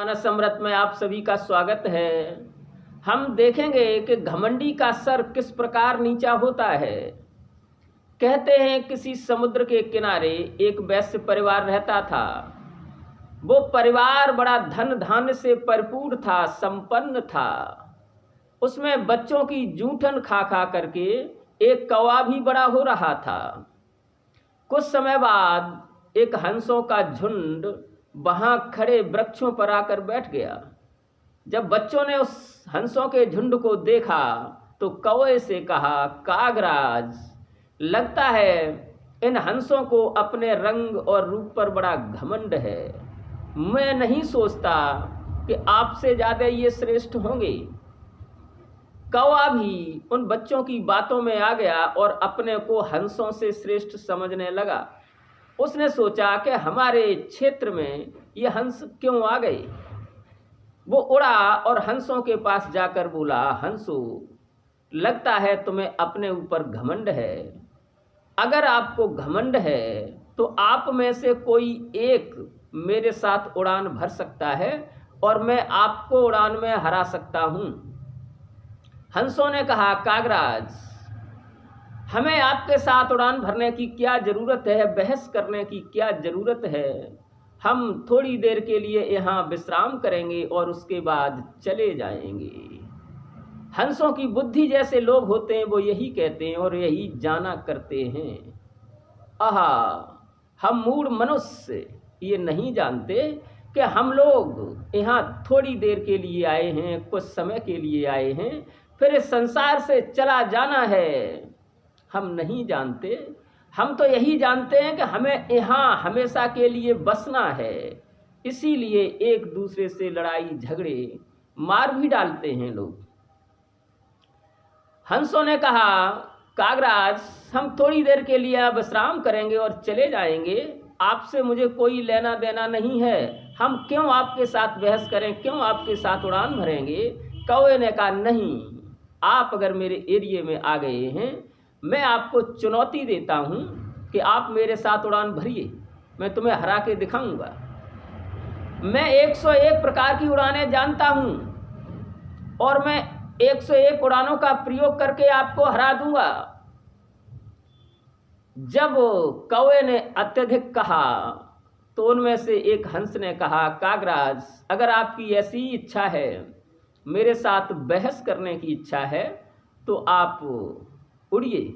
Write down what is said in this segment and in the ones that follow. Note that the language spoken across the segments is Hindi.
मानस अमृत में आप सभी का स्वागत है। हम देखेंगे कि घमंडी का सर किस प्रकार नीचा होता है। कहते हैं किसी समुद्र के किनारे एक वैश्य परिवार रहता था। वो परिवार बड़ा धन धान्य से भरपूर था, संपन्न था। उसमें बच्चों की जूठन खा खा करके एक कौवा भी बड़ा हो रहा था। कुछ समय बाद एक हंसों का झुंड वहां खड़े वृक्षों पर आकर बैठ गया। जब बच्चों ने उस हंसों के झुंड को देखा तो कौवे से कहा, कागराज, लगता है इन हंसों को अपने रंग और रूप पर बड़ा घमंड है। मैं नहीं सोचता कि आपसे ज्यादा ये श्रेष्ठ होंगे। कौवा भी उन बच्चों की बातों में आ गया और अपने को हंसों से श्रेष्ठ समझने लगा। उसने सोचा कि हमारे क्षेत्र में ये हंस क्यों आ गए। वो उड़ा और हंसों के पास जाकर बोला, हंसो, लगता है तुम्हें अपने ऊपर घमंड है। अगर आपको घमंड है तो आप में से कोई एक मेरे साथ उड़ान भर सकता है और मैं आपको उड़ान में हरा सकता हूं। हंसों ने कहा, कागराज, हमें आपके साथ उड़ान भरने की क्या जरूरत है, बहस करने की क्या जरूरत है। हम थोड़ी देर के लिए यहाँ विश्राम करेंगे और उसके बाद चले जाएंगे। हंसों की बुद्धि जैसे लोग होते हैं वो यही कहते हैं और यही जाना करते हैं। आहा, हम मूढ़ मनुष्य ये नहीं जानते कि हम लोग यहाँ थोड़ी देर के लिए आए हैं, कुछ समय के लिए आए हैं, फिर इस संसार से चला जाना है। हम नहीं जानते। हम तो यही जानते हैं कि हमें यहाँ हमेशा के लिए बसना है। इसीलिए एक दूसरे से लड़ाई झगड़े मार भी डालते हैं लोग। हंसों ने कहा, कागराज, हम थोड़ी देर के लिए विश्राम करेंगे और चले जाएंगे। आपसे मुझे कोई लेना देना नहीं है। हम क्यों आपके साथ बहस करें, क्यों आपके साथ उड़ान भरेंगे। कौवे ने कहा, नहीं, आप अगर मेरे एरिया में आ गए हैं, मैं आपको चुनौती देता हूं कि आप मेरे साथ उड़ान भरिए, मैं तुम्हें हरा के दिखाऊंगा। मैं 101 प्रकार की उड़ानें जानता हूं और मैं 101 उड़ानों का प्रयोग करके आपको हरा दूंगा। जब कौवे ने अत्यधिक कहा तो उनमें से एक हंस ने कहा, कागराज, अगर आपकी ऐसी इच्छा है, मेरे साथ बहस करने की इच्छा है, तो आप उड़िए,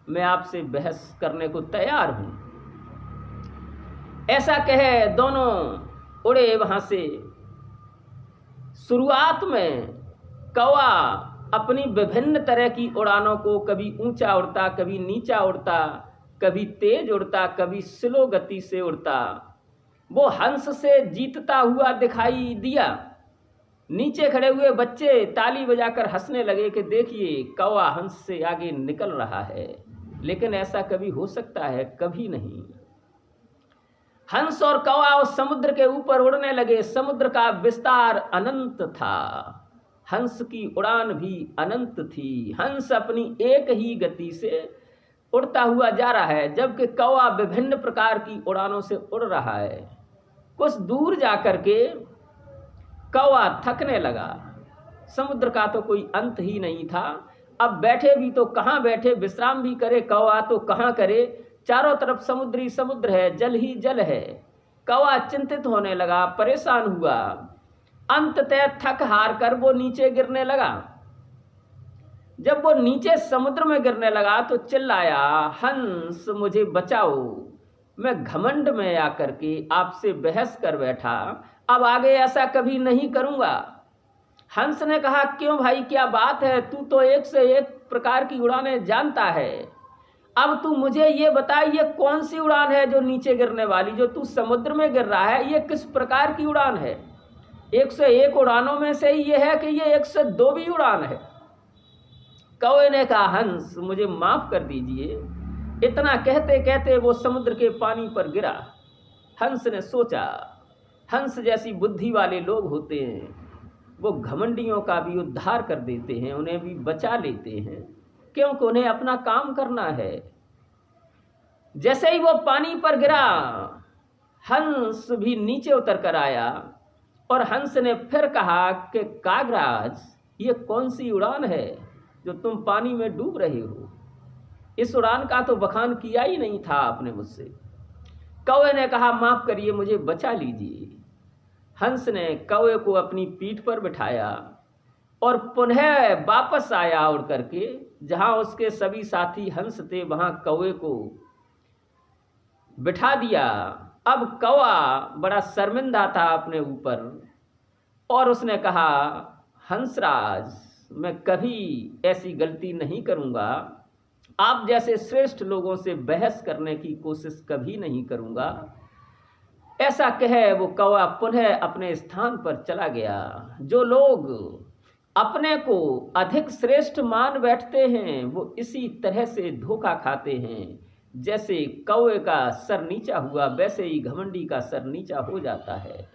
मैं आपसे बहस करने को तैयार हूं। ऐसा कहे दोनों उड़े वहां से। शुरुआत में कौवा अपनी विभिन्न तरह की उड़ानों को कभी ऊंचा उड़ता, कभी नीचा उड़ता, कभी तेज उड़ता, कभी स्लो गति से उड़ता। वो हंस से जीतता हुआ दिखाई दिया। नीचे खड़े हुए बच्चे ताली बजाकर हंसने लगे कि देखिए, कौवा हंस से आगे निकल रहा है। लेकिन ऐसा कभी हो सकता है? कभी नहीं। हंस और कौवा उस समुद्र के ऊपर उड़ने लगे। समुद्र का विस्तार अनंत था। हंस की उड़ान भी अनंत थी। हंस अपनी एक ही गति से उड़ता हुआ जा रहा है, जबकि कौवा विभिन्न प्रकार की उड़ानों से उड़ रहा है। कुछ दूर जाकर के कौवा थकने लगा। समुद्र का तो कोई अंत ही नहीं था। अब बैठे भी तो कहाँ बैठे, विश्राम भी करे कौवा तो कहाँ करे। चारों तरफ समुद्र ही समुद्र है, जल ही जल है। कौवा चिंतित होने लगा, परेशान हुआ। अंततः थक हार कर वो नीचे गिरने लगा। जब वो नीचे समुद्र में गिरने लगा तो चिल्लाया, हंस, मुझे बचाओ, मैं घमंड में आकर के आपसे बहस कर बैठा, अब आगे ऐसा कभी नहीं करूंगा। हंस ने कहा, क्यों भाई, क्या बात है, तू तो 101 प्रकार की उड़ानें जानता है। अब तू मुझे ये बता, ये कौन सी उड़ान है जो नीचे गिरने वाली, जो तू समुद्र में गिर रहा है, ये किस प्रकार की उड़ान है। 101 उड़ानों में से ये है कि ये 102 भी उड़ान है। कौवे ने कहा, हंस, मुझे माफ कर दीजिए। इतना कहते कहते वो समुद्र के पानी पर गिरा। हंस ने सोचा, हंस जैसी बुद्धि वाले लोग होते हैं, वो घमंडियों का भी उद्धार कर देते हैं, उन्हें भी बचा लेते हैं, क्योंकि उन्हें अपना काम करना है। जैसे ही वो पानी पर गिरा, हंस भी नीचे उतर कर आया और हंस ने फिर कहा कि कागराज, ये कौन सी उड़ान है जो तुम पानी में डूब रहे हो? इस उड़ान का तो बखान किया ही नहीं था आपने मुझसे। कौवे ने कहा, माफ करिए, मुझे बचा लीजिए। हंस ने कौवे को अपनी पीठ पर बिठाया और पुनः वापस आया उड़ करके। जहां उसके सभी साथी हंस थे वहां कौवे को बिठा दिया। अब कौवा बड़ा शर्मिंदा था अपने ऊपर और उसने कहा, हंसराज, मैं कभी ऐसी गलती नहीं करूंगा, आप जैसे श्रेष्ठ लोगों से बहस करने की कोशिश कभी नहीं करूंगा। ऐसा कह वो कौवा पुनः अपने स्थान पर चला गया। जो लोग अपने को अधिक श्रेष्ठ मान बैठते हैं वो इसी तरह से धोखा खाते हैं। जैसे कौवे का सर नीचा हुआ वैसे ही घमंडी का सर नीचा हो जाता है।